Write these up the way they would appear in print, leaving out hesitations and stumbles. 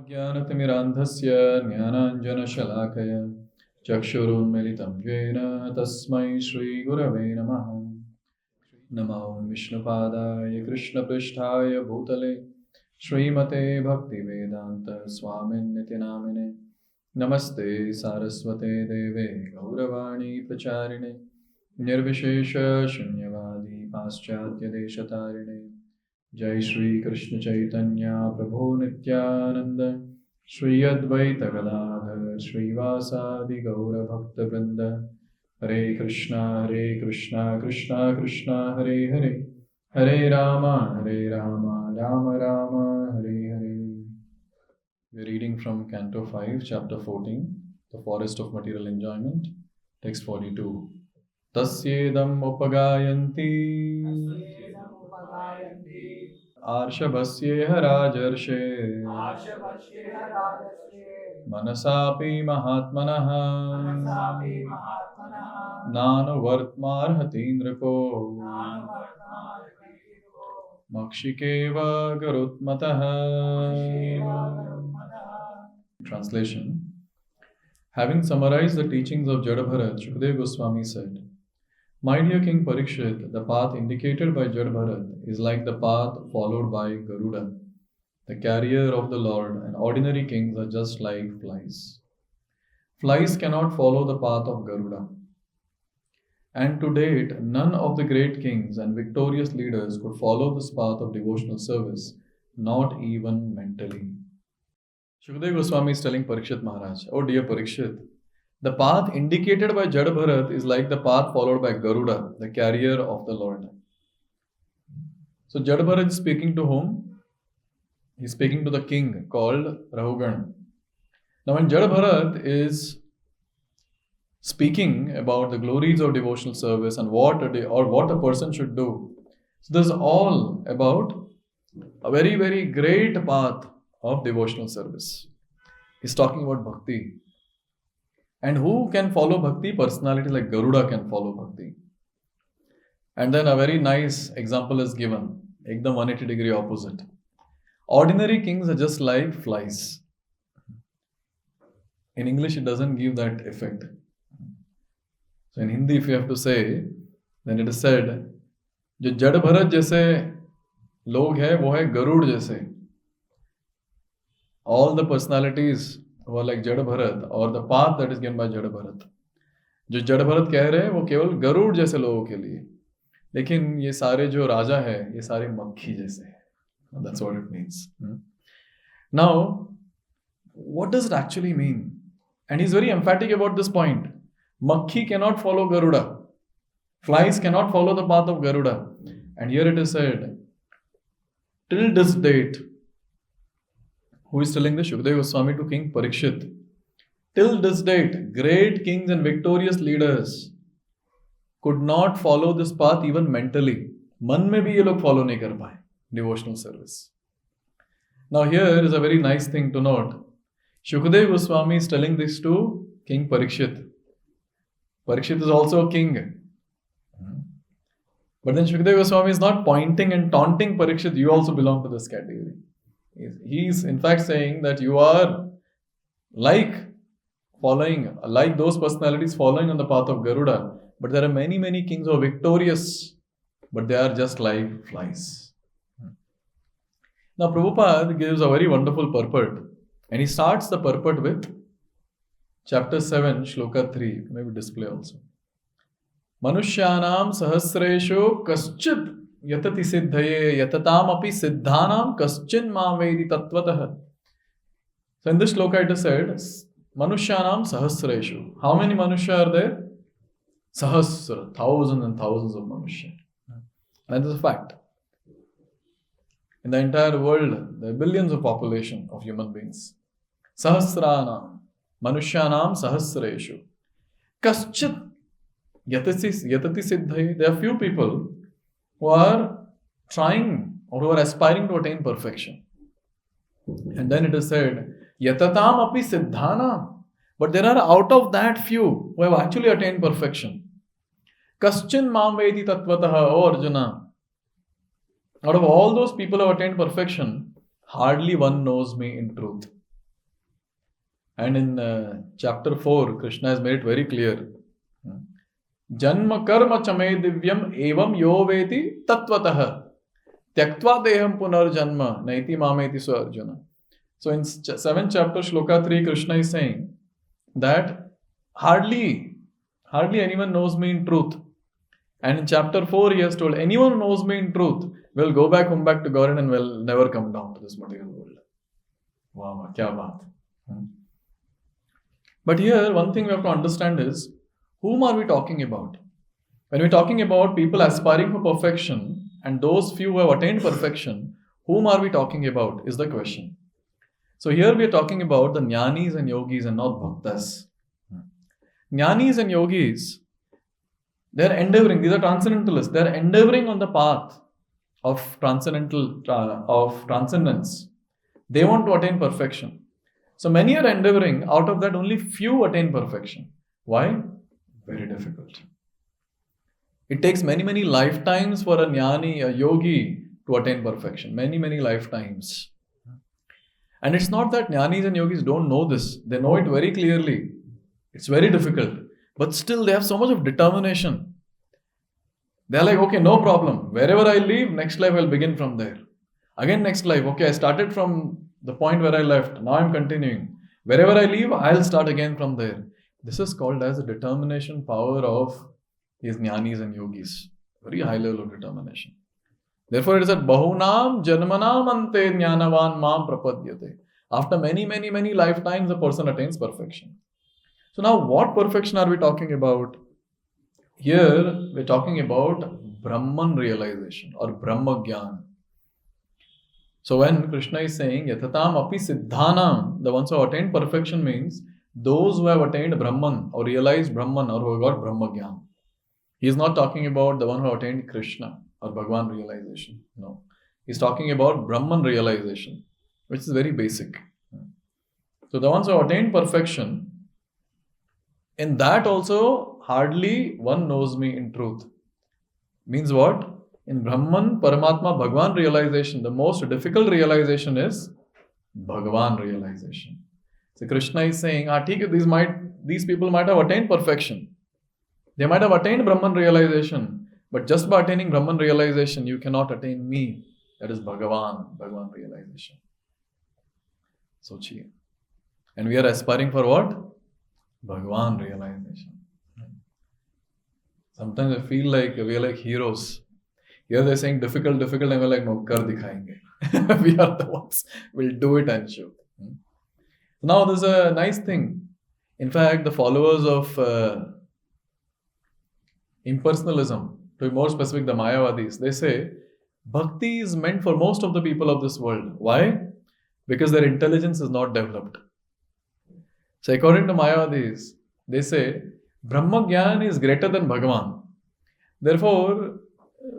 ज्ञानतिमिरान्धस्य ज्ञानाञ्जनशलाकया चक्षुरुन्मिलितं येन तस्मै श्रीगुरवे नमः। नमो विष्णुपादाय कृष्णपृष्ठाय भूतले श्रीमते भक्तिवेदान्त स्वामिन्निति नामिने। नमस्ते सारस्वते देवे गौरवाणी प्रचारिणे निर्विशेष शून्यवादी पाश्चात्यदेशतारिणे। जय श्री कृष्ण चैतन्य प्रभु नित्यानंद श्री अद्वैत गदाधर श्रीवासादि गौर भक्त वृंद। हरे कृष्णा कृष्णा कृष्णा हरे हरे, हरे Ram Ram Ram Hare Hare. We are reading from Canto 5, Chapter 14, The Forest of Material Enjoyment, Text 42. Tasyedam upagayanti आर्षभस्येह राजर्षे मनसापि महात्मनः नानुवर्त्मार्हति नृपो मक्षिकेव गरुत्मतः। Translation. Having summarized the teachings of Jadabharat, Shukadeva Goswami said, "My dear King Parikshit, the path indicated by Jadabharat is like the path followed by Garuda, the carrier of the Lord, and ordinary kings are just like flies. Flies cannot follow the path of Garuda. And to date, none of the great kings and victorious leaders could follow this path of devotional service, not even mentally." Shukadeva Goswami is telling Parikshit Maharaj, "Oh dear Parikshit, the path indicated by Jadabharat is like the path followed by Garuda, the carrier of the Lord." So Jadabharat is speaking to whom? He is speaking to the king called Rahugan. Now when Jadabharat is speaking about the glories of devotional service and what a person should do, so this is all about a very, very great path of devotional service. He's talking about bhakti. And who can follow bhakti? Personality like Garuda can follow bhakti. And then a very nice example is given, ekdam 180-degree opposite. Ordinary kings are just like flies. In English, it doesn't give that effect. So in Hindi, if you have to say, then it is said, जो जड़ भरत जैसे लोग हैं वो है गरुड़ जैसे. All the personalities who are like Jada Bharat or the path that is given by Jada Bharat. जो जड़ भरत कह रहे हैं वो केवल गरुड़ जैसे लोगों के लिए, लेकिन ये सारे जो राजा है ये सारे मक्खी जैसे हैं. That's what it means. Now, what does it actually mean? And he's very emphatic about this point. Makhi cannot follow Garuda. Flies cannot follow the path of Garuda. And here it is said, till this date, who is telling this? Shukadeva Goswami to King Parikshit. Till this date, great kings and victorious leaders could not follow this path even mentally. मन में भी ये लोग follow नहीं कर पाए devotional service. Now here is a very nice thing to note. Shukadeva Goswami is telling this to King Parikshit. Parikshit is also a king. But then Shukadeva Goswami is not pointing and taunting Parikshit, you also belong to this category. He is in fact saying that you are like those personalities following on the path of Garuda, but there are many, many kings who are victorious, but they are just like flies. Now Prabhupada gives a very wonderful purport, and he starts the purport with chapter 7, shloka 3, maybe display also. Manushyanam sahasreshu kaschit yatati siddhaye yatatam api siddhanam kaschin mavedi tatvatah. So in this shloka it is said, Manushyanam sahasreshu. How many Manushya are there? Sahasra, thousands and thousands of Manushya. And that is a fact. In the entire world, there are billions of population of human beings. Sahasranam, Manushyanam sahasreshu. Kaschit yatati siddhaye. There are few people who are trying or who are aspiring to attain perfection. And then it is said, Yatatam api siddhana. But there are out of that few who have actually attained perfection. Kaschin mam vedi tatvatah. O Arjuna, out of all those people who have attained perfection, hardly one knows me in truth. And in chapter 4, Krishna has made it very clear. Janma karma chame divyam evam yo veti tatvatah tyaktva deham punar janma naiti mameti so Arjuna. So in 7th chapter, Shloka 3, Krishna is saying that hardly anyone knows me in truth. And in chapter 4, he has told, anyone who knows me in truth will go back home back to God and will never come down to this material world. Wow, kya baat. But here, one thing we have to understand is, whom are we talking about? When we're talking about people aspiring for perfection and those few who have attained perfection, whom are we talking about is the question. So here we are talking about the jnanis and yogis and not bhaktas. Jnanis and yogis, they are endeavoring, these are transcendentalists, they are endeavoring on the path of transcendence. They want to attain perfection. So many are endeavoring, out of that only few attain perfection. Why? Very difficult. It takes many lifetimes for a jnani, a yogi to attain perfection. Many lifetimes. And it's not that jnanis and yogis don't know this. They know it very clearly. It's very difficult. But still they have so much of determination. They're like, okay, no problem. Wherever I leave, next life I'll begin from there. Again next life, okay, I started from the point where I left. Now I'm continuing. Wherever I leave, I'll start again from there. This is called as the determination power of these jnanis and yogis. Very high level of determination. Therefore it is that bahunam janmanam ante jnanavan mam prapadyate. After many lifetimes, the person attains perfection. So now what perfection are we talking about? Here we're talking about Brahman realization or Brahma Gyan. So when Krishna is saying yathatam api siddhanam, the ones who have attained perfection means those who have attained Brahman or realized Brahman or who have got Brahma Gyan. He is not talking about the one who attained Krishna or Bhagwan realization. No. He's talking about Brahman realization, which is very basic. So the ones who have attained perfection, in that also hardly one knows me in truth. Means what? In Brahman, Paramatma, Bhagwan realization, the most difficult realization is Bhagwan realization. So Krishna is saying, these people might have attained perfection. They might have attained Brahman realization, but just by attaining Brahman realization, you cannot attain me. That is Bhagwan realization. So cheap. And we are aspiring for what? Bhagwan realization. Sometimes I feel like we are like heroes. Here they're saying difficult, and we're like, no, kar dikhayenge. We are the ones will do it and show. Now there's a nice thing. In fact, the followers of impersonalism, to be more specific, the Mayavadis, they say Bhakti is meant for most of the people of this world. Why? Because their intelligence is not developed. So according to Mayavadis, they say Brahma Gyan is greater than Bhagavan. Therefore,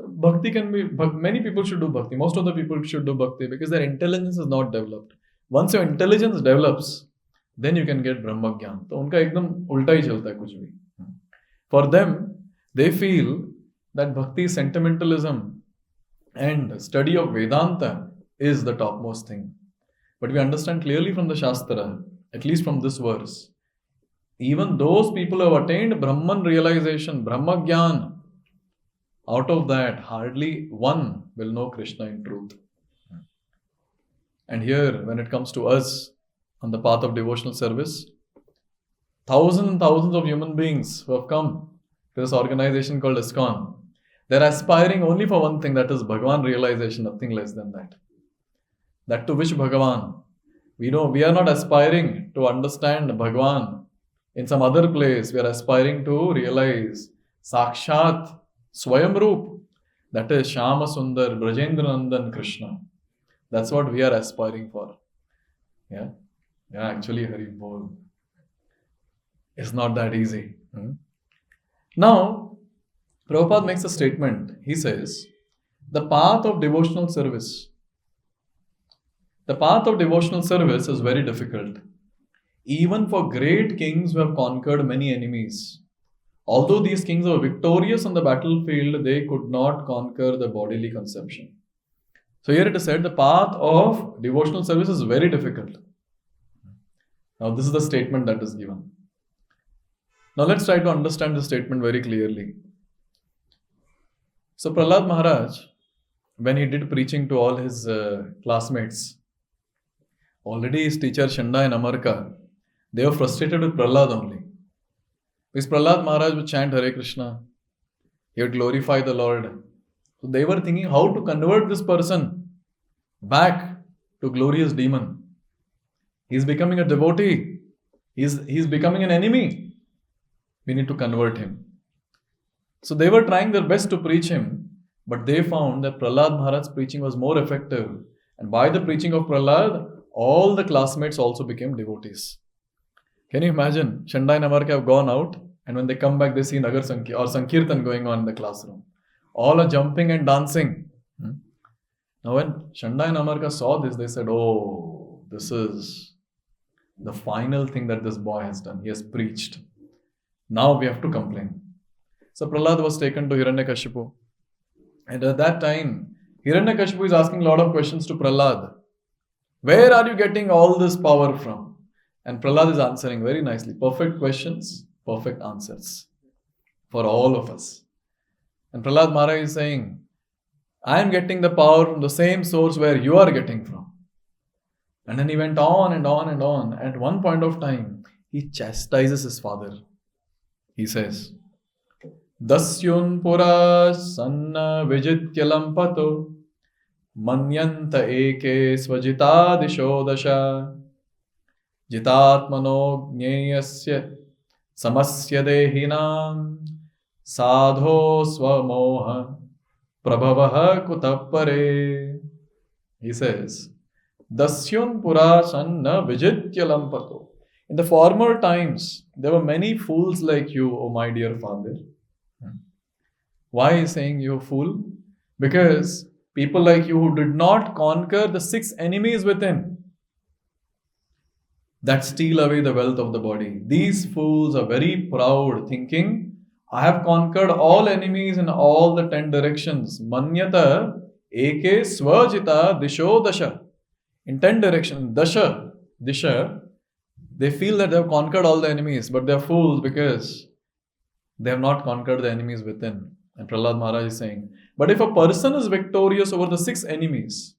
Bhakti can be, many people should do Bhakti. Most of the people should do Bhakti because their intelligence is not developed. Once your intelligence develops, then you can get Brahma Gyan. So unka ekdam ulta hi chalta hai kuch bhi. For them, they feel that Bhakti sentimentalism and study of Vedanta is the topmost thing. But we understand clearly from the Shastra, at least from this verse, even those people who have attained Brahman realization, Brahma Gyan, out of that, hardly one will know Krishna in truth. And here, when it comes to us on the path of devotional service, thousands and thousands of human beings who have come to this organization called ISKCON, they're aspiring only for one thing, that is Bhagavan realization, nothing less than that. That to which Bhagavan? We know we are not aspiring to understand Bhagavan in some other place. We are aspiring to realize Sakshat Swayam Roop. That is Shyama Sundar, Brajendra Nandan Krishna. That's what we are aspiring for. Yeah, actually Hari Bol. It's not that easy. Now, Prabhupada makes a statement. He says, the path of devotional service is very difficult. Even for great kings who have conquered many enemies. Although these kings were victorious on the battlefield, they could not conquer the bodily conception. So here it is said, the path of devotional service is very difficult. Now, this is the statement that is given. Now, let's try to understand the statement very clearly. So, Prahlad Maharaj, when he did preaching to all his classmates, already his teacher Shanda and Amarka, they were frustrated with Prahlad only. Because Prahlad Maharaj would chant Hare Krishna, he would glorify the Lord. So they were thinking how to convert this person back to glorious demon. He's becoming a devotee. He's becoming an enemy. We need to convert him. So they were trying their best to preach him, but they found that Prahlad Maharaj's preaching was more effective. And by the preaching of Prahlad, all the classmates also became devotees. Can you imagine? Shanda and Amarka have gone out, and when they come back, they see Nagar Sankirtan going on in the classroom. All are jumping and dancing. Now, when Shanda and Amarka saw this, they said, "Oh, this is the final thing that this boy has done. He has preached. Now we have to complain." So Prahlad was taken to Hiranyakashipu. And at that time, Hiranyakashipu is asking a lot of questions to Prahlad. Where are you getting all this power from? And Prahlad is answering very nicely. Perfect questions, perfect answers for all of us. And Prahlad Maharaj is saying, I am getting the power from the same source where you are getting from. And then he went on and on and on. At one point of time, he chastises his father. He says, Dasyun pura sanna vijityalam pato manyanta eke svajita disho dasha jitatmano gneyasya samasya dehinam sadho swamoha prabhavaha kutapare. He says, Dasyun pura sanna vijityalam pato. In the former times, there were many fools like you, O my dear father. Why is saying you fool? Because people like you who did not conquer the 6 enemies within that steal away the wealth of the body. These fools are very proud, thinking, I have conquered all enemies in all the 10 directions. Manyata eke swajita disho dasha. In 10 directions, disha, they feel that they have conquered all the enemies, but they are fools because they have not conquered the enemies within. And Prahlad Maharaj is saying, but if a person is victorious over the 6 enemies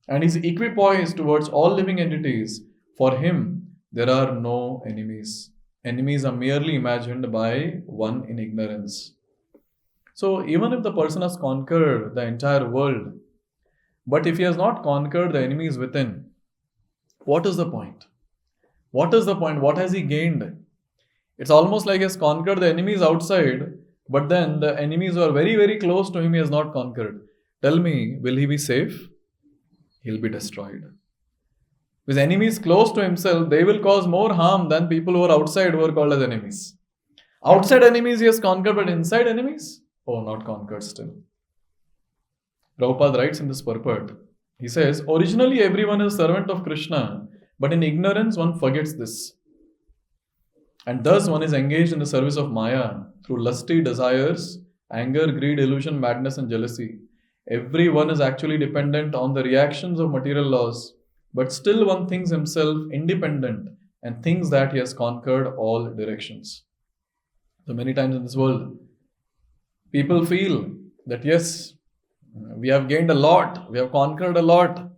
and is equipoised towards all living entities, for him there are no enemies. Enemies are merely imagined by one in ignorance. So even if the person has conquered the entire world, but if he has not conquered the enemies within, what is the point? What is the point? What has he gained? It's almost like he has conquered the enemies outside, but then the enemies who are very, very close to him he has not conquered. Tell me, will he be safe? He'll be destroyed. Because enemies close to himself, they will cause more harm than people who are outside who are called as enemies. Outside enemies he has conquered, but inside enemies? Oh, not conquered still. Prabhupada writes in this purport, he says, originally everyone is a servant of Krishna, but in ignorance one forgets this. And thus one is engaged in the service of Maya through lusty desires, anger, greed, illusion, madness and jealousy. Everyone is actually dependent on the reactions of material laws, but still one thinks himself independent and thinks that he has conquered all directions. So many times in this world, people feel that yes, we have gained a lot, we have conquered a lot.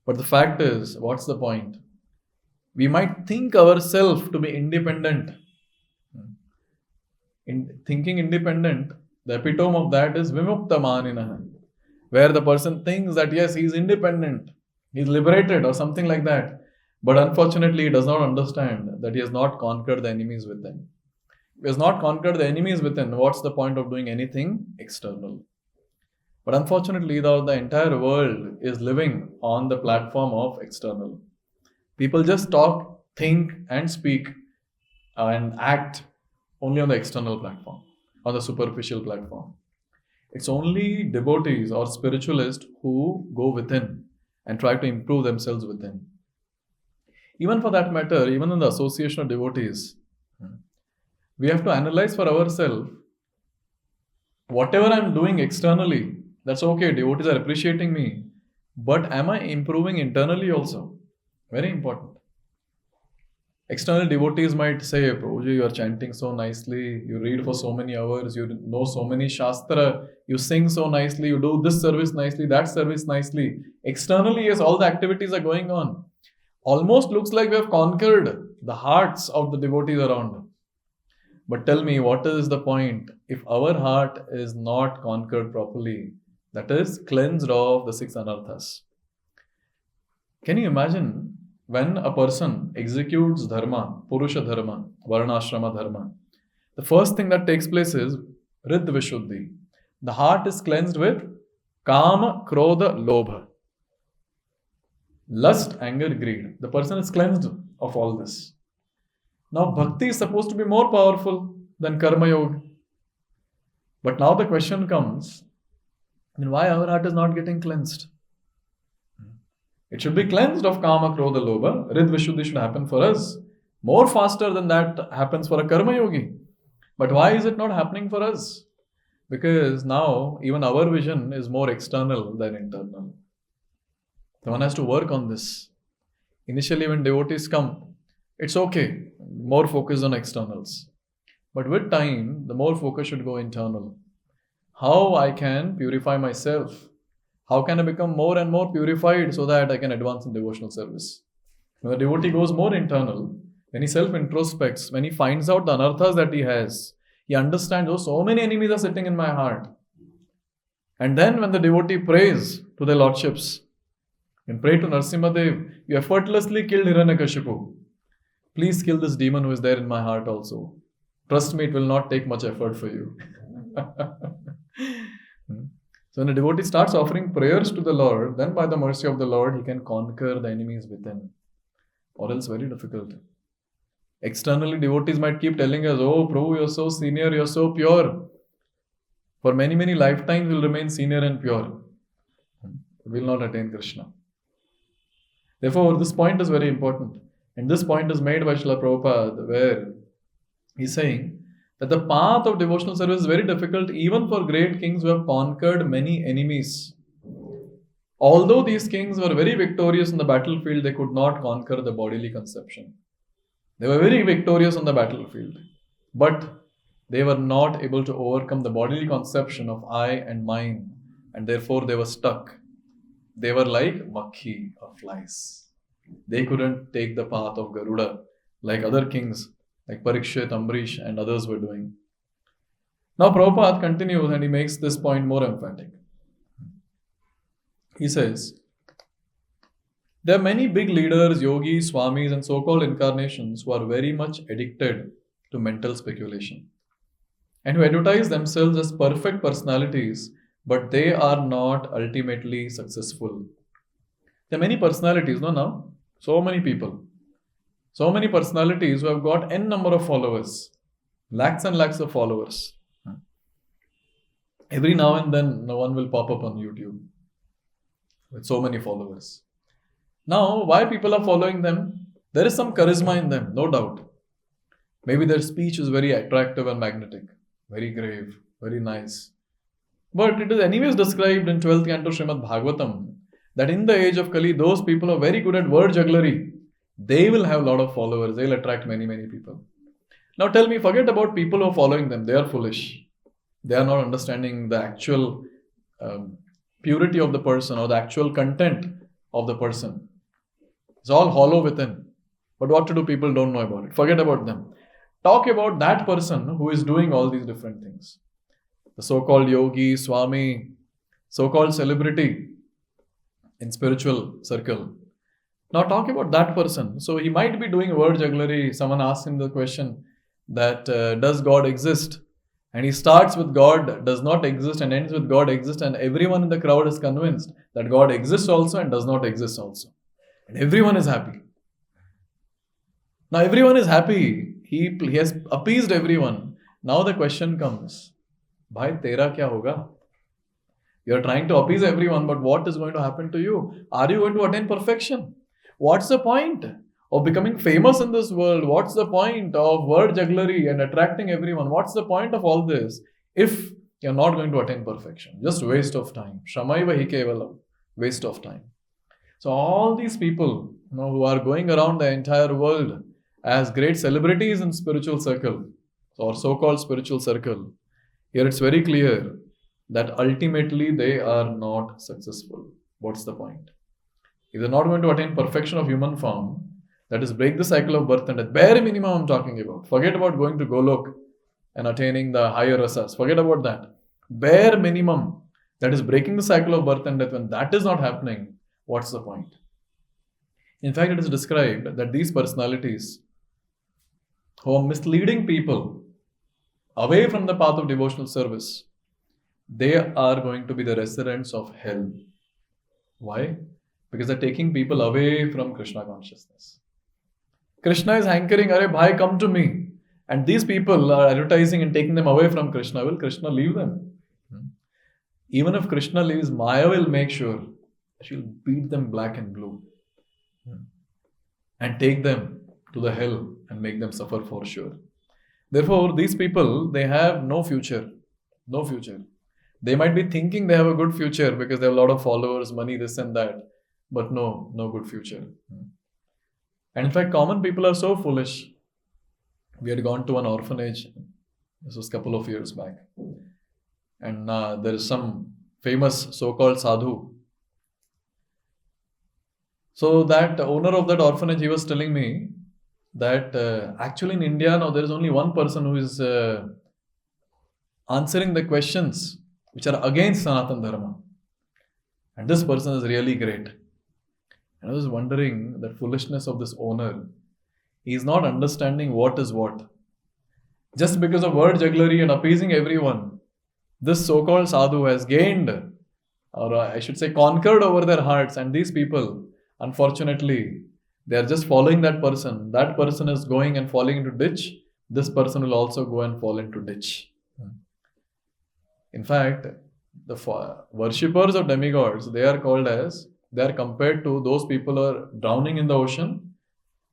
But the fact is, what's the point? We might think ourselves to be independent. In thinking independent, the epitome of that is vimukta maninaha, where the person thinks that yes, he is independent, he is liberated or something like that. But unfortunately, he does not understand that he has not conquered the enemies within. If he has not conquered the enemies within, what's the point of doing anything external? But unfortunately, the entire world is living on the platform of external. People just talk, think and speak and act only on the external platform, on the superficial platform. It's only devotees or spiritualists who go within and try to improve themselves within. Even for that matter, even in the association of devotees, we have to analyze for ourselves, whatever I'm doing externally, that's okay, devotees are appreciating me, but am I improving internally also? Very important. External devotees might say, Prabhuji, you are chanting so nicely, you read for so many hours, you know so many shastra, you sing so nicely, you do this service nicely, that service nicely. Externally, yes, all the activities are going on. Almost looks like we have conquered the hearts of the devotees around. But tell me, what is the point if our heart is not conquered properly? That is, cleansed of the 6 anarthas. Can you imagine when a person executes dharma, purusha dharma, varnashrama dharma, the first thing that takes place is Riddh Vishuddhi. The heart is cleansed with Kama, Krodha, Lobha. Lust, anger, greed. The person is cleansed of all this. Now, bhakti is supposed to be more powerful than karma yoga. But now the question comes, then why our heart is not getting cleansed? It should be cleansed of Kama, Krodha, Lobha. Riddh Vishuddhi should happen for us more faster than that happens for a karma yogi. But why is it not happening for us? Because now even our vision is more external than internal. So one has to work on this. Initially when devotees come, it's okay, more focus on externals. But with time, the more focus should go internal. How I can purify myself? How can I become more and more purified so that I can advance in devotional service? When the devotee goes more internal, when he self-introspects, when he finds out the anarthas that he has, he understands, oh, so many enemies are sitting in my heart. And then when the devotee prays to the lordships, and pray to Narasimhadev, you effortlessly killed Hiranyakashipu. Please kill this demon who is there in my heart also. Trust me, it will not take much effort for you. So when a devotee starts offering prayers to the Lord, then by the mercy of the Lord, he can conquer the enemies within. Or else very difficult. Externally, devotees might keep telling us, oh, Prabhu, you're so senior, you're so pure. For many, many lifetimes, we'll remain senior and pure. We will not attain Krishna. Therefore, this point is very important. And this point is made by Srila Prabhupada, where he's saying that the path of devotional service is very difficult even for great kings who have conquered many enemies. Although these kings were very victorious in the battlefield, they could not conquer the bodily conception. They were very victorious on the battlefield, but they were not able to overcome the bodily conception of I and mine, and therefore they were stuck. They were like makhi or flies. They couldn't take the path of Garuda like other kings like Parikshit, Amrish and others were doing. Now Prabhupada continues and he makes this point more emphatic. He says, there are many big leaders, yogis, swamis and so-called incarnations who are very much addicted to mental speculation and who advertise themselves as perfect personalities, but they are not ultimately successful. There are many personalities, now? So many people. So many personalities who have got n number of followers. Lakhs and lakhs of followers. Every now and then, one will pop up on YouTube with so many followers. Now, why people are following them? There is some charisma in them, no doubt. Maybe their speech is very attractive and magnetic, very grave, very nice. But it is anyways described in 12th canto Srimad Bhagavatam that in the age of Kali, those people who are very good at word jugglery, they will have a lot of followers, they will attract many, many people. Now tell me, forget about people who are following them, they are foolish. They are not understanding the actual purity of the person or the actual content of the person. It's all hollow within. But what to do, people don't know about it. Forget about them. Talk about that person who is doing all these different things. The so-called yogi, swami, so-called celebrity in spiritual circle. Now talk about that person. So he might be doing word jugglery. Someone asks him the question that does God exist? And he starts with God does not exist and ends with God exists, and everyone in the crowd is convinced that God exists also and does not exist also. And everyone is happy. Now everyone is happy. He has appeased everyone. Now the question comes, Bhai, tera kya hoga? You are trying to appease everyone, but what is going to happen to you? Are you going to attain perfection? What's the point of becoming famous in this world? What's the point of word jugglery and attracting everyone? What's the point of all this if you're not going to attain perfection? Just waste of time. Shramaiva hi kevalam. Waste of time. So all these people who are going around the entire world as great celebrities in spiritual circle or so-called spiritual circle, here it's very clear that ultimately they are not successful. What's the point? If they're not going to attain perfection of human form, that is break the cycle of birth and death, bare minimum I'm talking about. Forget about going to Golok and attaining the higher rasas. Forget about that. Bare minimum, that is breaking the cycle of birth and death. When that is not happening, what's the point? In fact, it is described that these personalities who are misleading people away from the path of devotional service, they are going to be the residents of hell. Why? Because they're taking people away from Krishna consciousness. Krishna is hankering, Arey bhai, come to me. And these people are advertising and taking them away from Krishna. Will Krishna leave them? Even if Krishna leaves, Maya will make sure she'll beat them black and blue and take them to the hell and make them suffer for sure. Therefore, these people, they have no future. No future. They might be thinking they have a good future because they have a lot of followers, money, this and that. But no good future. And in fact, common people are so foolish. We had gone to an orphanage. This was a couple of years back. And there is some famous so-called sadhu. So that owner of that orphanage, he was telling me that actually in India now there is only one person who is answering the questions which are against Sanatana Dharma. And this person is really great. And I was wondering the foolishness of this owner. He is not understanding what is what. Just because of word jugglery and appeasing everyone, this so-called sadhu has gained, or I should say conquered over their hearts. And these people, unfortunately, they are just following that person. That person is going and falling into ditch. This person will also go and fall into ditch. In fact, the worshippers of demigods, they are compared to those people who are drowning in the ocean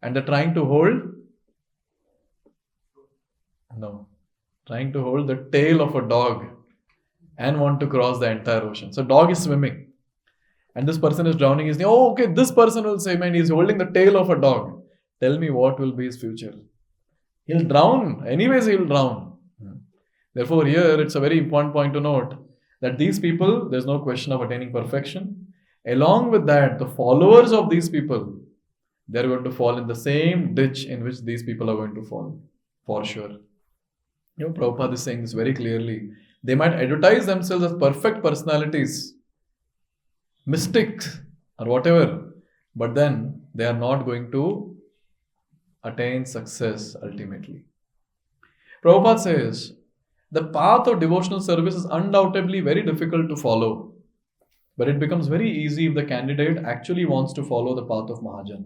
and they're trying to hold the tail of a dog and want to cross the entire ocean. So dog is swimming and this person is drowning. He's saying, oh, okay, this person will say, man, he's holding the tail of a dog. Tell me what will be his future. He'll drown. Anyways, he'll drown. Therefore, here it's a very important point to note that these people, there's no question of attaining perfection. Along with that, the followers of these people, they're going to fall in the same ditch in which these people are going to fall, for sure. Prabhupada is saying this very clearly. They might advertise themselves as perfect personalities, mystics, or whatever, but then they are not going to attain success ultimately. Prabhupada says, the path of devotional service is undoubtedly very difficult to follow, but it becomes very easy if the candidate actually wants to follow the path of Mahajan.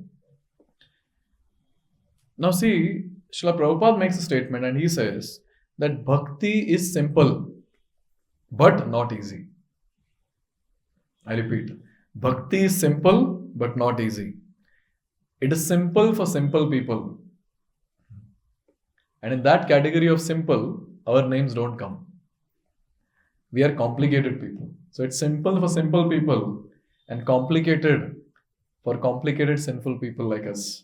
Now see, Srila Prabhupada makes a statement and he says that bhakti is simple, but not easy. I repeat, bhakti is simple, but not easy. It is simple for simple people. And in that category of simple, our names don't come. We are complicated people. So it's simple for simple people and complicated for complicated sinful people like us.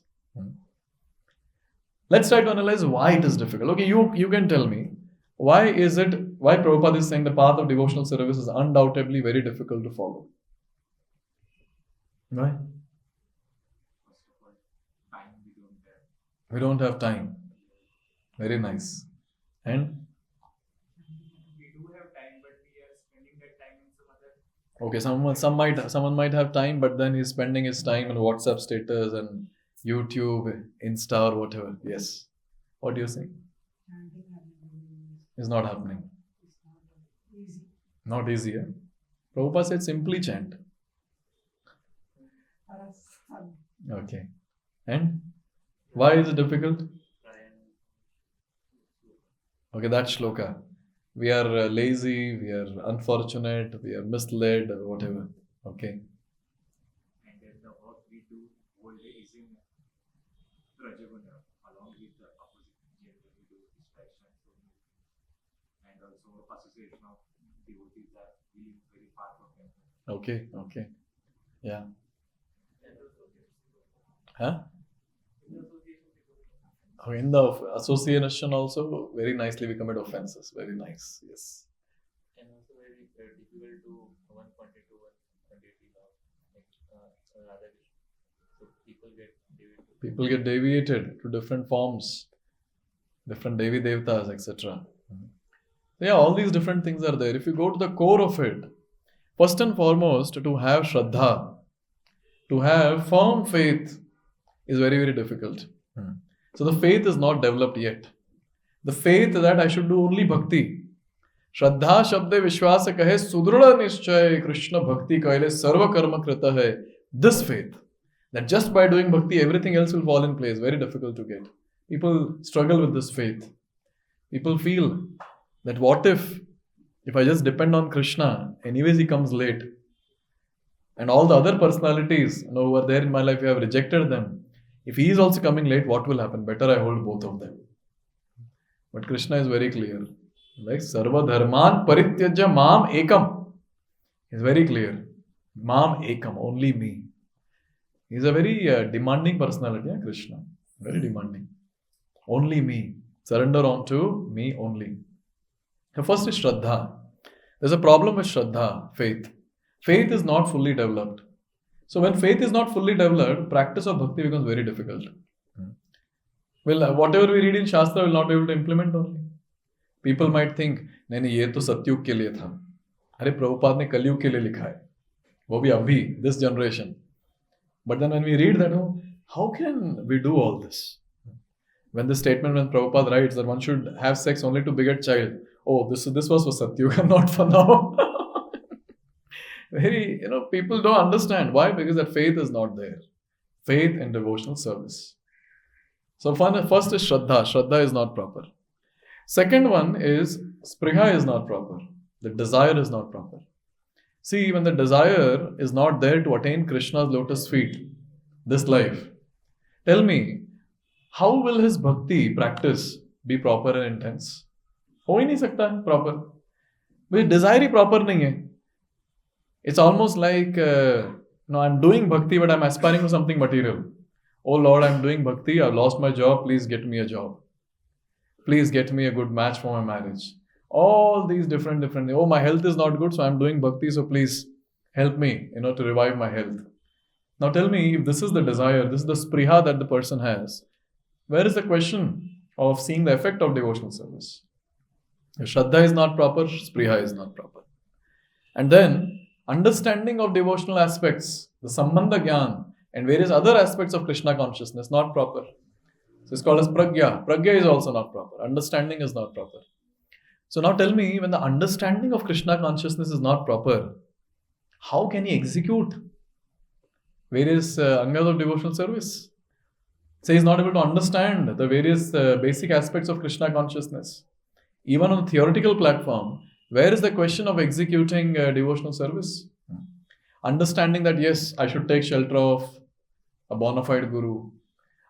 Let's try to analyze why it is difficult. Okay, you can tell me why Prabhupada is saying the path of devotional service is undoubtedly very difficult to follow. Why? We don't have time. Very nice. And? We do have time, but we are spending that time in some other. Okay, someone might have time, but then he's spending his time on WhatsApp status and YouTube, Insta, or whatever. Yes. What do you think? It's not happening. Not easy, eh? Prabhupada said simply chant. Okay. And why is it difficult? Okay, that's shloka. We are lazy, we are unfortunate, we are misled, or whatever. Okay. And then the work we do whole day is in Rajaguna, along with the opposite gender, we do distraction, and also association of devotees that we live very far from them. Okay. Yeah. Huh? In the association also, very nicely we commit offenses. Very nice. Yes. And also very difficult to one quantity to one quantity of rather. So people get Deviated to different forms, different Devi Devtas, etc. Yeah, all these different things are there. If you go to the core of it, first and foremost, to have Shraddha, to have firm faith is very, very difficult. So the faith is not developed yet. The faith that I should do only bhakti. Shraddha shabde vishwas kahe sudrudha nischay Krishna bhakti kaile sarva karma krita hai. This faith, that just by doing bhakti everything else will fall in place, very difficult to get. People struggle with this faith. People feel that what if I just depend on Krishna, anyways he comes late. And all the other personalities who were there in my life, I have rejected them. If he is also coming late, what will happen? Better I hold both of them. But Krishna is very clear. Like Sarva Dharman Parityajya Mam Ekam. He is very clear. Mam Ekam, only me. He is a very demanding personality, Krishna. Very demanding. Only me. Surrender onto me only. The first is Shraddha. There's a problem with Shraddha, faith. Faith is not fully developed. So when faith is not fully developed, practice of bhakti becomes very difficult. Well, whatever we read in Shastra will not be able to implement only. People might think, नहीं ये तो सत्युग के लिए था. अरे प्रभुपाद ने कलयुग के लिए लिखा है. वो भी अभी, this generation. But then when we read that, how can we do all this? When the statement when Prabhupada writes that one should have sex only to beget child, this was for Satyuga, not for now. Very, people don't understand. Why? Because that faith is not there. Faith in devotional service. So first is Shraddha. Shraddha is not proper. Second one is Spriha is not proper. The desire is not proper. See, when the desire is not there to attain Krishna's lotus feet, this life, tell me, how will his bhakti practice be proper and intense? हो ही नहीं सकता है proper. But desire he proper नहीं है. It's almost like, I'm doing bhakti, but I'm aspiring for something material. Oh Lord, I'm doing bhakti, I've lost my job, please get me a job. Please get me a good match for my marriage. All these different, my health is not good, so I'm doing bhakti, so please help me, to revive my health. Now tell me, if this is the desire, this is the spriha that the person has, where is the question of seeing the effect of devotional service? If Shraddha is not proper, spriha is not proper. And then, understanding of devotional aspects, the Sambandha Gyan, and various other aspects of Krishna consciousness, not proper. So it's called as pragya. Pragya is also not proper. Understanding is not proper. So now tell me, when the understanding of Krishna consciousness is not proper, how can he execute various angas of devotional service? Say he's not able to understand the various basic aspects of Krishna consciousness. Even on a theoretical platform, where is the question of executing devotional service? Understanding that yes, I should take shelter of a bona fide guru.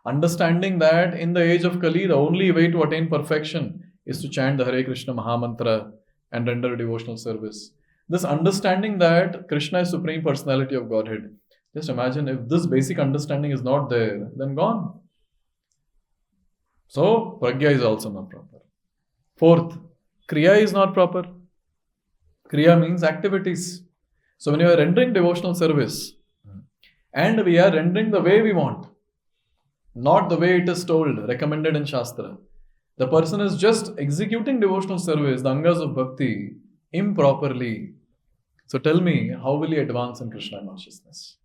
Understanding that in the age of Kali, the only way to attain perfection is to chant the Hare Krishna Mahamantra and render devotional service. This understanding that Krishna is Supreme Personality of Godhead. Just imagine if this basic understanding is not there, then gone. So, pragya is also not proper. Fourth, kriya is not proper. Kriya means activities. So when you are rendering devotional service, and we are rendering the way we want, not the way it is told, recommended in Shastra, the person is just executing devotional service, the angas of bhakti, improperly. So tell me, how will he advance in Krishna consciousness?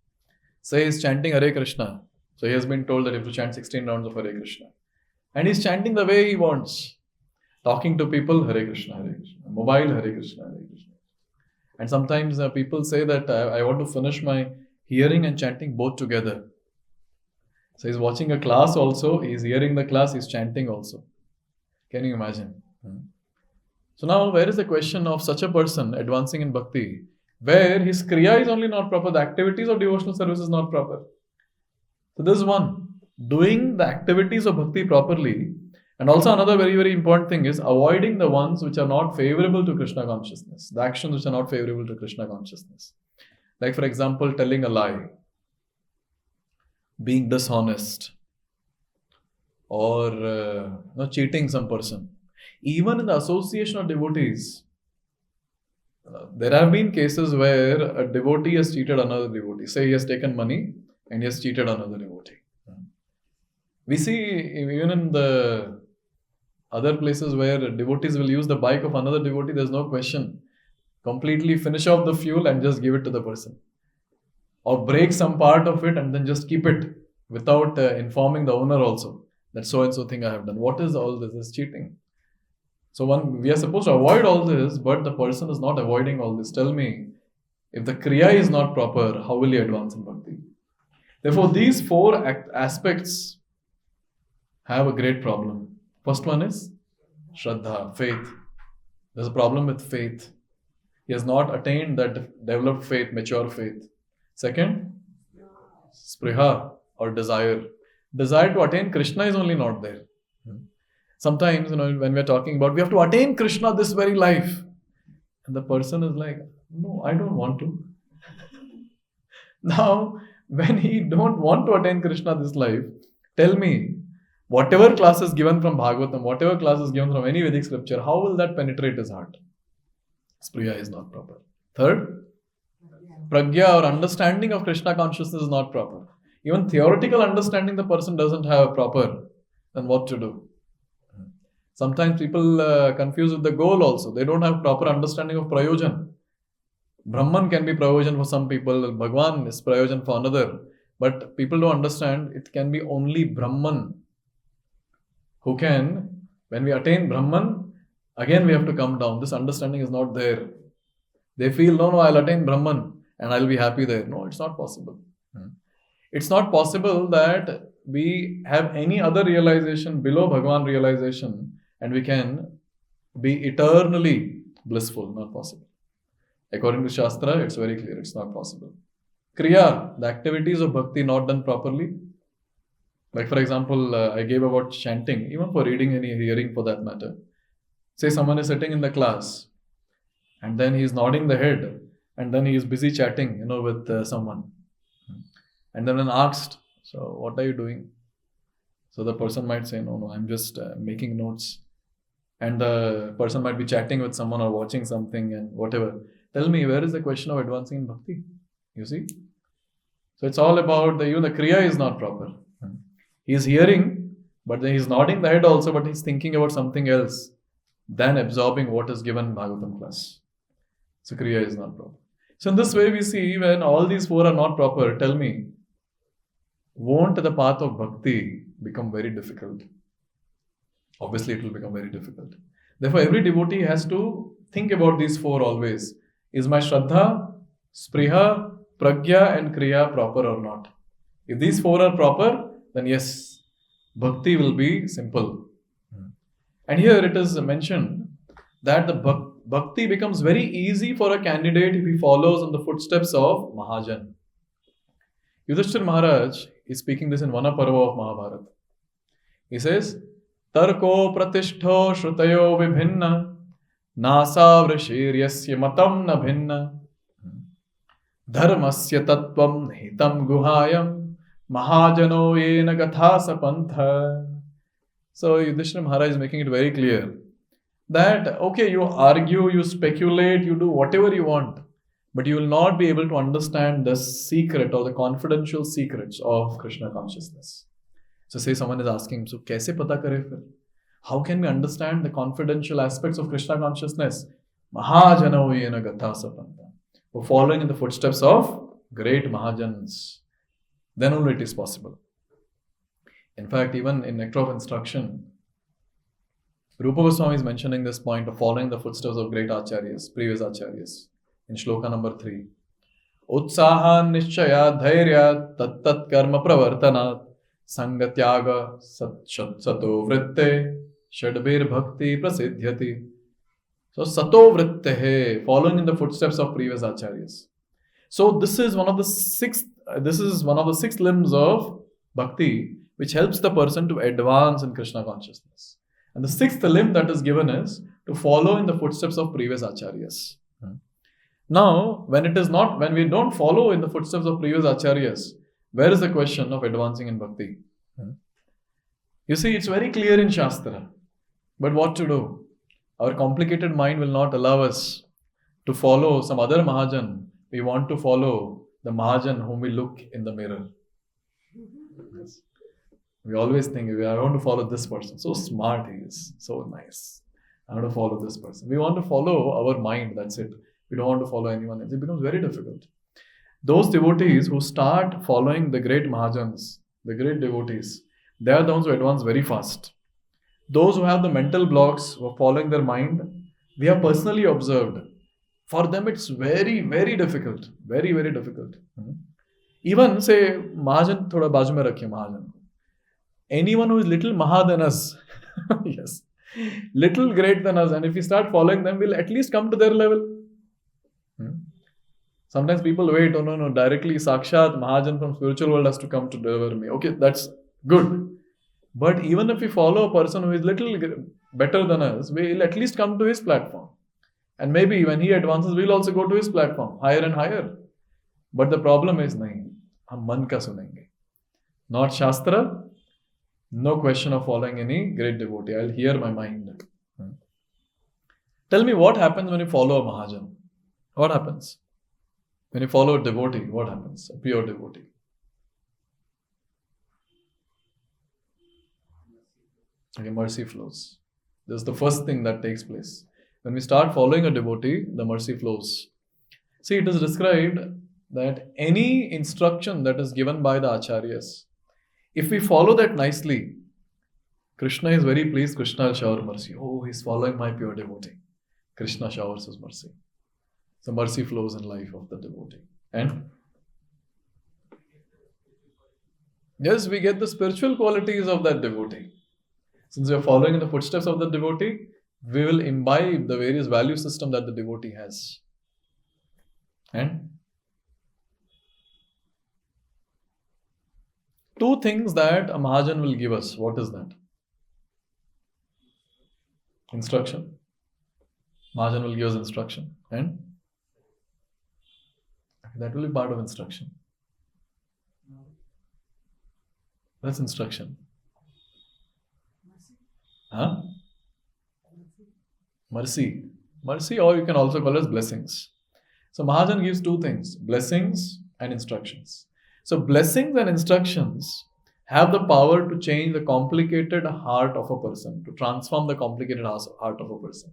Say he is chanting Hare Krishna. So he has been told that he has to chant 16 rounds of Hare Krishna. And he is chanting the way he wants. Talking to people, Hare Krishna, Hare Krishna. Mobile, Hare Krishna, Hare Krishna. And sometimes people say that I want to finish my hearing and chanting both together. So he's watching a class also, he's hearing the class, he's chanting also. Can you imagine? So now, where is the question of such a person advancing in bhakti, where his kriya is only not proper, the activities of devotional service is not proper. So this is one, doing the activities of bhakti properly. And also another very, very important thing is avoiding the ones which are not favorable to Krishna consciousness, the actions which are not favorable to Krishna consciousness. Like for example, telling a lie, being dishonest, or cheating some person. Even in the association of devotees, there have been cases where a devotee has cheated another devotee. Say he has taken money and he has cheated another devotee. We see even in the other places where devotees will use the bike of another devotee, there's no question. Completely finish off the fuel and just give it to the person. Or break some part of it and then just keep it without informing the owner also that so and so thing I have done. What is all this? This is cheating. So we are supposed to avoid all this, but the person is not avoiding all this. Tell me, if the kriya is not proper, how will he advance in bhakti? Therefore, these four aspects have a great problem. First one is Shraddha, faith. There's a problem with faith. He has not attained that developed faith, mature faith. Second, Spriha or desire. Desire to attain Krishna is only not there. Sometimes, when we're talking about we have to attain Krishna this very life, and the person is like, no, I don't want to. Now, when he don't want to attain Krishna this life, tell me, whatever class is given from Bhagavatam, whatever class is given from any Vedic scripture, how will that penetrate his heart? Spriya is not proper. Third, pragya or understanding of Krishna consciousness is not proper. Even theoretical understanding the person doesn't have proper, then what to do? Sometimes people confuse with the goal also. They don't have proper understanding of prayojan. Brahman can be prayojan for some people, Bhagwan is prayojan for another. But people don't understand it can be only Brahman who can, when we attain Brahman, again we have to come down. This understanding is not there. They feel, no, I'll attain Brahman and I'll be happy there. No, it's not possible. It's not possible that we have any other realization below Bhagwan realization and we can be eternally blissful. Not possible. According to Shastra, it's very clear. It's not possible. Kriya, the activities of bhakti not done properly. Like for example, I gave about chanting, even for reading and hearing for that matter. Say someone is sitting in the class and then he is nodding the head and then he is busy chatting, with someone. And then when asked, so what are you doing? So the person might say, no, I'm just making notes. And the person might be chatting with someone or watching something and whatever. Tell me, where is the question of advancing in bhakti? You see? So it's all about even the kriya is not proper. He is hearing, but then he's nodding the head also, but he's thinking about something else than absorbing what is given in Bhagavatam class. So kriya is not proper. So in this way we see when all these four are not proper, tell me, won't the path of bhakti become very difficult? Obviously it will become very difficult. Therefore every devotee has to think about these four always. Is my Shraddha, Spriha, Pragya and Kriya proper or not? If these four are proper, then yes, bhakti will be simple. And here it is mentioned that the bhakti becomes very easy for a candidate if he follows in the footsteps of Mahajan. Yudhishthira Maharaj is speaking this in Vanaparva of Mahabharata. He says, Tarko pratishto shrutayo vibhinna nasa vrashiryasya matam na bhinna dharmasya tattvam hitam guhayam mahajano yena gatha sapantha. So Yudhishthira Maharaj is making it very clear that, okay, you argue, you speculate, you do whatever you want, but you will not be able to understand the secret or the confidential secrets of Krishna consciousness. So say someone is asking, so kaise pata kare fir? How can we understand the confidential aspects of Krishna consciousness? Mahajano yena gatha sapanta. For following in the footsteps of great Mahajans. Then only it is possible. In fact, even in Nectar of Instruction, Rupa Goswami is mentioning this point of following the footsteps of great acharyas, previous acharyas. In shloka number 3. Utsahan nishchaya dhairya tat karma pravartanat sangatyaga sato vritte shadbir bhakti prasidhyati. So sato vritte, following in the footsteps of previous acharyas. So this is one of the six limbs of bhakti which helps the person to advance in Krishna consciousness. And the sixth limb that is given is to follow in the footsteps of previous acharyas. Now, when we don't follow in the footsteps of previous acharyas, where is the question of advancing in bhakti? You see, it's very clear in Shastra. But what to do? Our complicated mind will not allow us to follow some other Mahajan. We want to follow the Mahajan whom we look in the mirror. Yes. We always think, I want to follow this person. So smart he is. So nice. I want to follow this person. We want to follow our mind. That's it. We don't want to follow anyone else. It becomes very difficult. Those devotees who start following the great Mahajans, the great devotees, they are the ones who advance very fast. Those who have the mental blocks who are following their mind, we have personally observed. For them, it's very, very difficult. Very, very difficult. Even say, Mahajan, thoda baaju mein rakhiye Mahajan. Anyone who is little Maha than us, yes, little great than us, and if we start following them, we'll at least come to their level. Sometimes people wait, oh no, directly Sakshat Mahajan from spiritual world has to come to deliver me. Okay, that's good. But even if we follow a person who is little better than us, we'll at least come to his platform. And maybe when he advances, we'll also go to his platform, higher and higher. But the problem is, nahi, hum man ka sunenge. Not Shastra, no question of following any great devotee. I'll hear my mind. Tell me what happens when you follow a Mahajan? What happens? When you follow a devotee, what happens? A pure devotee. Okay, mercy flows. This is the first thing that takes place. When we start following a devotee, the mercy flows. See, it is described that any instruction that is given by the acharyas, if we follow that nicely, Krishna is very pleased, Krishna will shower mercy. Oh, he's following my pure devotee. Krishna showers his mercy. So mercy flows in life of the devotee. And yes, we get the spiritual qualities of that devotee. Since we are following in the footsteps of the devotee, we will imbibe the various value system that the devotee has. And two things that a Mahajan will give us. What is that? Instruction. Mahajan will give us instruction. And that will be part of instruction. That's instruction. Huh? Mercy. Mercy, or you can also call it blessings. So Mahajan gives two things, blessings and instructions. So blessings and instructions have the power to change the complicated heart of a person, to transform the complicated heart of a person.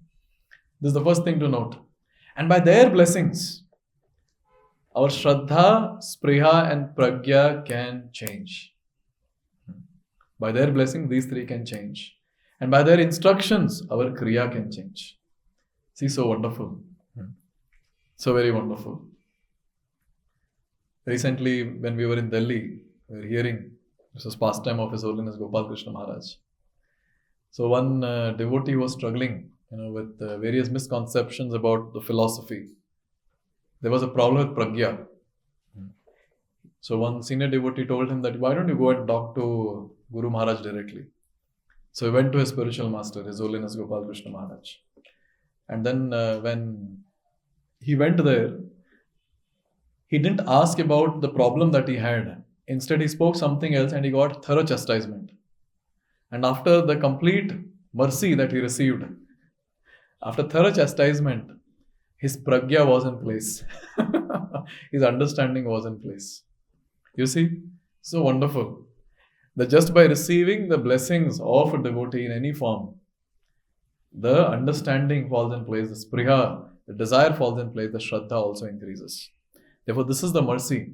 This is the first thing to note. And by their blessings, our Shraddha, Spriha and Pragya can change. By their blessing, these three can change. And by their instructions, our Kriya can change. See, so wonderful. So very wonderful. Recently, when we were in Delhi, we were hearing, this was pastime of His Holiness Gopal Krishna Maharaj. So one devotee was struggling, with various misconceptions about the philosophy. There was a problem with Pragya. So one senior devotee told him that, why don't you go and talk to Guru Maharaj directly? So he went to his spiritual master, His Holiness Gopal Krishna Maharaj. And then when he went there, he didn't ask about the problem that he had. Instead, he spoke something else and he got thorough chastisement. And after the complete mercy that he received, after thorough chastisement, his pragya was in place. His understanding was in place. You see, so wonderful. That just by receiving the blessings of a devotee in any form, the understanding falls in place, the spriha, the desire falls in place, the shraddha also increases. Therefore, this is the mercy.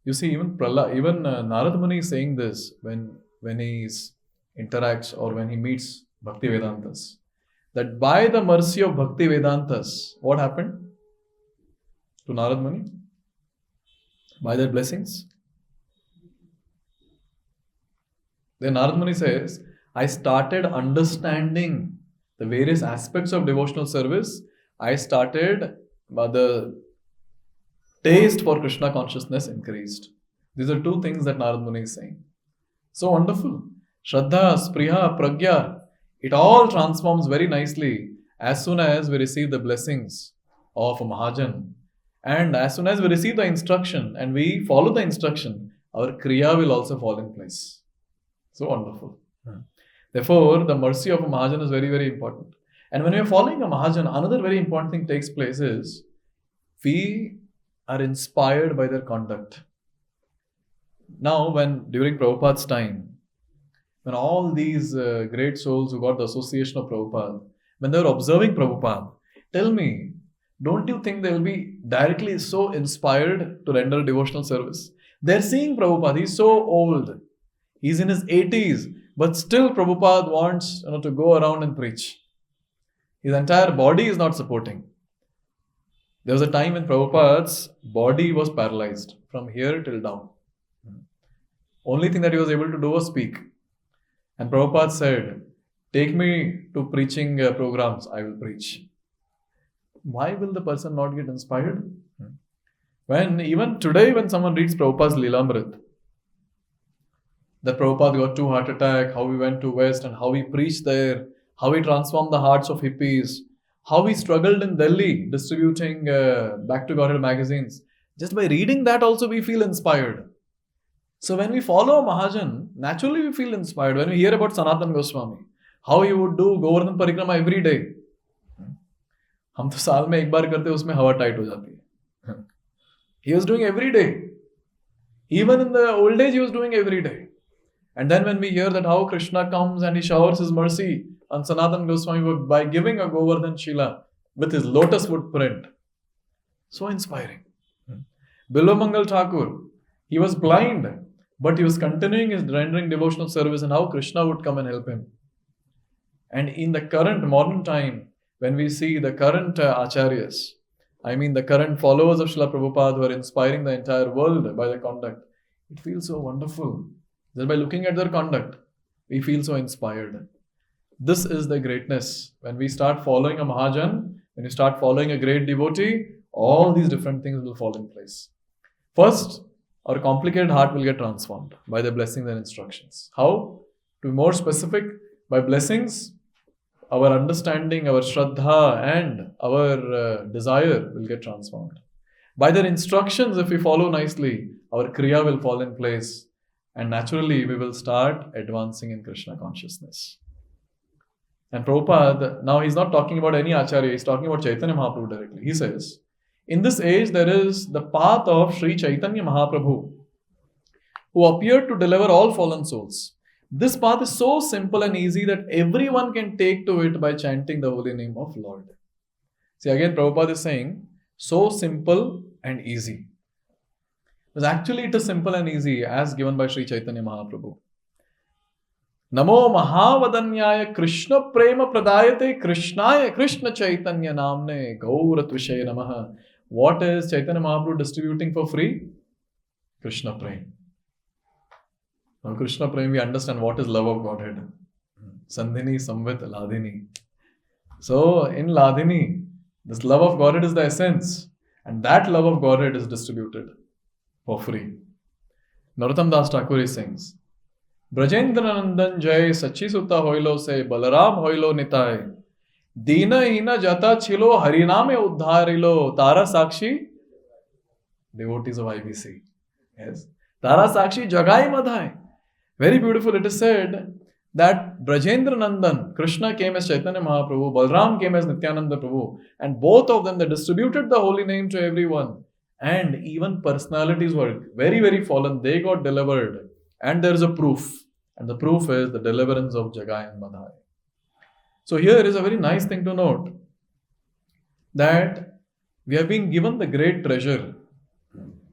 You see, even Narad Muni is saying this when he interacts or when he meets Bhakti Vedantas. That by the mercy of Bhakti Vedantas, what happened to Narad Muni? By their blessings. Then Narad Muni says, I started understanding the various aspects of devotional service. I started, the taste for Krishna consciousness increased. These are two things that Narad Muni is saying. So wonderful. Shraddha, Spriha, Pragya, it all transforms very nicely as soon as we receive the blessings of a Mahajan. And as soon as we receive the instruction and we follow the instruction, our Kriya will also fall in place. So wonderful. Therefore, the mercy of a Mahajan is very, very important. And when we are following a Mahajan, another very important thing takes place is we are inspired by their conduct. Now, during Prabhupada's time, when all these great souls who got the association of Prabhupada, when they were observing Prabhupada, tell me, don't you think they will be directly so inspired to render devotional service? They're seeing Prabhupada, he's so old. He's in his 80s, but still Prabhupada wants to go around and preach. His entire body is not supporting. There was a time when Prabhupada's body was paralyzed from here till down. Only thing that he was able to do was speak. And Prabhupada said, take me to preaching programs, I will preach. Why will the person not get inspired? When even today when someone reads Prabhupada's Leelamrit, that Prabhupada got 2 heart attack, how he went to West and how he preached there, how he transformed the hearts of hippies, how he struggled in Delhi distributing Back to Godhead magazines. Just by reading that also we feel inspired. So when we follow a Mahajan, naturally we feel inspired. When we hear about Sanatana Goswami, how he would do Govardhan Parikrama every day. हम तो साल में एक बार करते उसमें हवा tight हो जाती है. He was doing every day. Even in the old age he was doing every day. And then when we hear that how Krishna comes and he showers his mercy on Sanatana Goswami by giving a Govardhan Shila with his lotus footprint. So inspiring. Bilomangal Thakur, he was blind, but he was continuing his rendering devotional service and how Krishna would come and help him. And in the current modern time, when we see the current acharyas, I mean the current followers of Srila Prabhupada who are inspiring the entire world by their conduct, it feels so wonderful. Just by looking at their conduct, we feel so inspired. This is the greatness. When we start following a Mahajan, when you start following a great devotee, all these different things will fall in place. First, our complicated heart will get transformed by the blessings and instructions. How? To be more specific, by blessings, our understanding, our shraddha and our desire will get transformed. By their instructions, if we follow nicely, our kriya will fall in place and naturally we will start advancing in Krishna consciousness. And Prabhupada, now he's not talking about any acharya, he's talking about Chaitanya Mahaprabhu directly. He says, in this age there is the path of Sri Chaitanya Mahaprabhu who appeared to deliver all fallen souls. This path is so simple and easy that everyone can take to it by chanting the holy name of Lord. See, again Prabhupada is saying, so simple and easy. Because actually it is simple and easy as given by Sri Chaitanya Mahaprabhu. Namo Mahavadanyaya Krishna Prema Pradayate Krishnaya Krishna Chaitanya Namne Gauratvishaya Namaha. What is Chaitanya Mahaprabhu distributing for free? Krishna Prema. Now Krishna Prema, we understand what is love of Godhead. Sandhini, Samvit, Ladhini. So in Ladhini, this love of Godhead is the essence. And that love of Godhead is distributed for free. Narottam Das Thakur sings, Brajendra Nandan Jai Sachi Sutta Hoilo Se Balaram Hoilo Nitai Dina Hina Jata Chilo Hariname Uddharilo Tara Sakshi, devotees of IBC. Yes. Tara Sakshi Jagai Madhai. Very beautiful. It is said that Brajendra Nandan, Krishna came as Chaitanya Mahaprabhu, Balram came as Nityananda Prabhu, and both of them, they distributed the holy name to everyone. And even personalities were very, very fallen. They got delivered. And there is a proof. And the proof is the deliverance of Jagai and Madhai. So here is a very nice thing to note that we have been given the great treasure.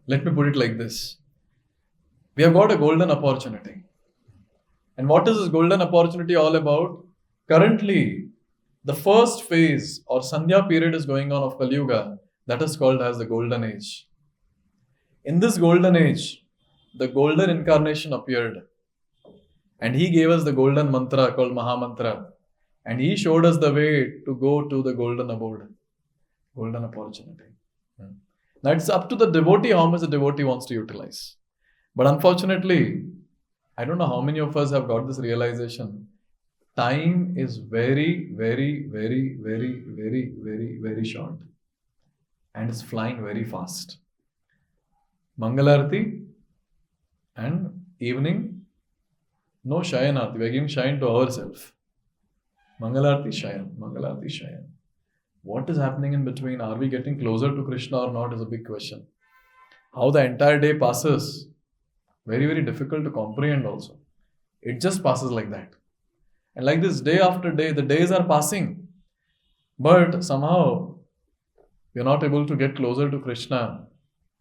Let me put it like this. We have got a golden opportunity. And what is this golden opportunity all about? Currently, the first phase or Sandhya period is going on of Kali Yuga. That is called as the golden age. In this golden age, the golden incarnation appeared. And he gave us the golden mantra called Mahamantra. And he showed us the way to go to the golden abode. Golden opportunity. Now it's up to the devotee how much the devotee wants to utilize. But unfortunately, I don't know how many of us have got this realization. Time is very, very, very, very, very, very, very short. And it's flying very fast. Mangalarti and evening No Shayanarti. We are giving Shayan to ourselves. Mangalarti Shayan. Mangalarti Shayan. What is happening in between? Are we getting closer to Krishna or not is a big question. How the entire day passes. Very, very difficult to comprehend also. It just passes like that. And like this, day after day, the days are passing. But somehow, we are not able to get closer to Krishna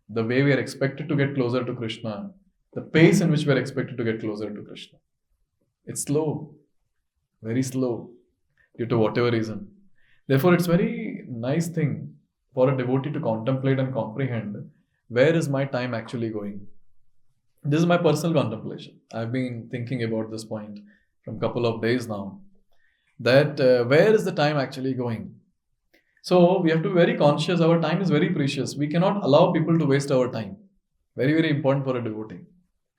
the way we are expected to get closer to Krishna, the pace in which we are expected to get closer to Krishna. It's slow, very slow, due to whatever reason. Therefore, it's very nice thing for a devotee to contemplate and comprehend, where is my time actually going? This is my personal contemplation. I've been thinking about this point from a couple of days now, that where is the time actually going? So we have to be very conscious. Our time is very precious. We cannot allow people to waste our time. Very, very important for a devotee.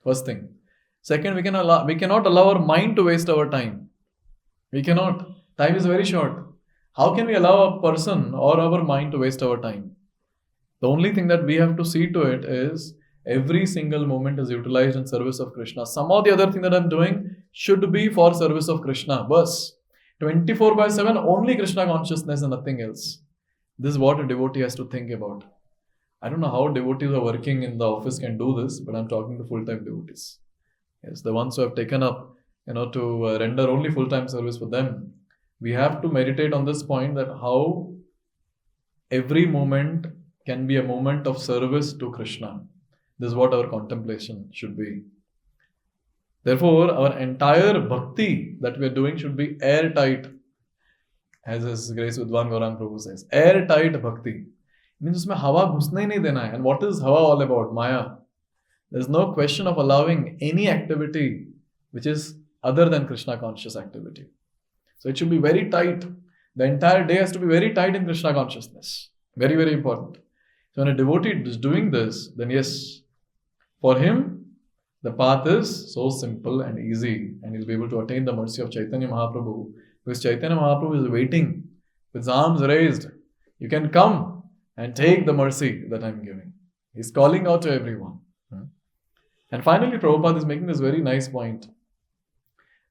First thing. Second, we cannot allow our mind to waste our time. We cannot. Time is very short. How can we allow a person or our mind to waste our time? The only thing that we have to see to it is every single moment is utilized in service of Krishna. Some of the other thing that I'm doing should be for service of Krishna. Bas. 24/7, only Krishna consciousness and nothing else. This is what a devotee has to think about. I don't know how devotees who are working in the office can do this, but I'm talking to full-time devotees. Yes, the ones who have taken up, to render only full-time service for them. We have to meditate on this point, that how every moment can be a moment of service to Krishna. This is what our contemplation should be. Therefore, our entire bhakti that we are doing should be airtight. As His Grace Vidwan Gaurang Prabhu says, airtight bhakti. Means usme hawa ghusne hi nahi dena hai. And what is hawa all about? Maya. There is no question of allowing any activity which is other than Krishna conscious activity. So it should be very tight. The entire day has to be very tight in Krishna consciousness. Very, very important. So when a devotee is doing this, then yes, for him, the path is so simple and easy, and he'll be able to attain the mercy of Chaitanya Mahaprabhu. Because Chaitanya Mahaprabhu is waiting with his arms raised. You can come and take the mercy that I'm giving. He's calling out to everyone. And finally, Prabhupada is making this very nice point.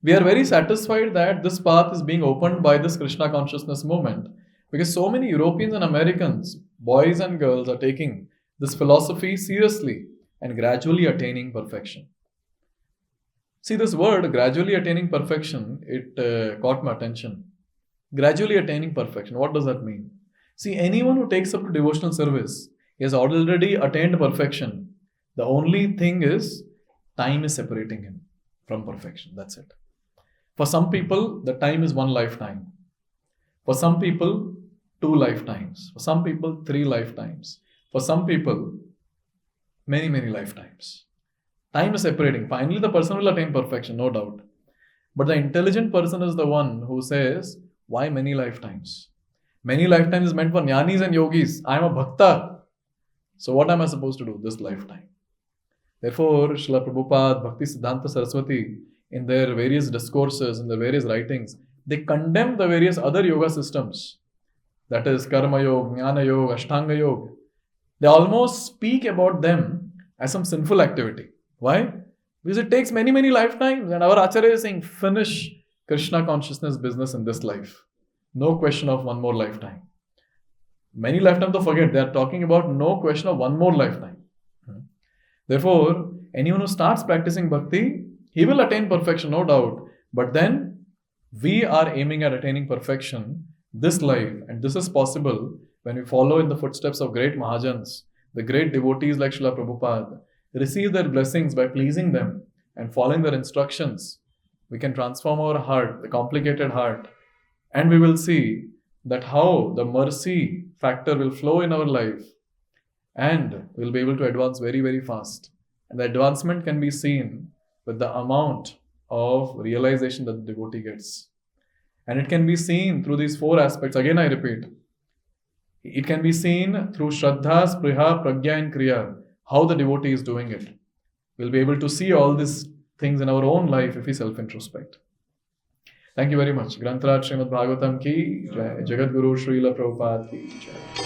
We are very satisfied that this path is being opened by this Krishna consciousness movement, because so many Europeans and Americans, boys and girls, are taking this philosophy seriously and gradually attaining perfection. See, this word, gradually attaining perfection, it caught my attention. Gradually attaining perfection, what does that mean? See, anyone who takes up to devotional service, he has already attained perfection. The only thing is, time is separating him from perfection. That's it. For some people, the time is one lifetime. For some people, 2 lifetimes. For some people, 3 lifetimes. For some people, many, many lifetimes. Time is separating. Finally, the person will attain perfection, no doubt. But the intelligent person is the one who says, why many lifetimes? Many lifetimes is meant for jnanis and yogis. I am a bhakta. So what am I supposed to do this lifetime? Therefore, Srila Prabhupada, Bhakti Siddhanta Saraswati, in their various discourses, in their various writings, they condemn the various other yoga systems. That is Karma Yoga, Jnana Yoga, Ashtanga Yoga. They almost speak about them as some sinful activity. Why? Because it takes many, many lifetimes. And our Acharya is saying, finish Krishna consciousness business in this life. No question of one more lifetime. Many lifetimes to forget. They are talking about no question of one more lifetime. Therefore, anyone who starts practicing bhakti, he will attain perfection, no doubt. But then, we are aiming at attaining perfection this life. And this is possible when we follow in the footsteps of great Mahajans, the great devotees like Srila Prabhupada, receive their blessings by pleasing them and following their instructions. We can transform our heart, the complicated heart, and we will see that how the mercy factor will flow in our life, and we'll be able to advance very, very fast. And the advancement can be seen with the amount of realization that the devotee gets. And it can be seen through these 4 aspects. Again, I repeat. It can be seen through Shraddha, Spriha, Pragya and Kriya, how the devotee is doing it. We'll be able to see all these things in our own life if we self-introspect. Thank you very much. Grantaraj Srimad Bhagavatam ki Jai, Jagat Guru Srila Prabhupada ki Jai.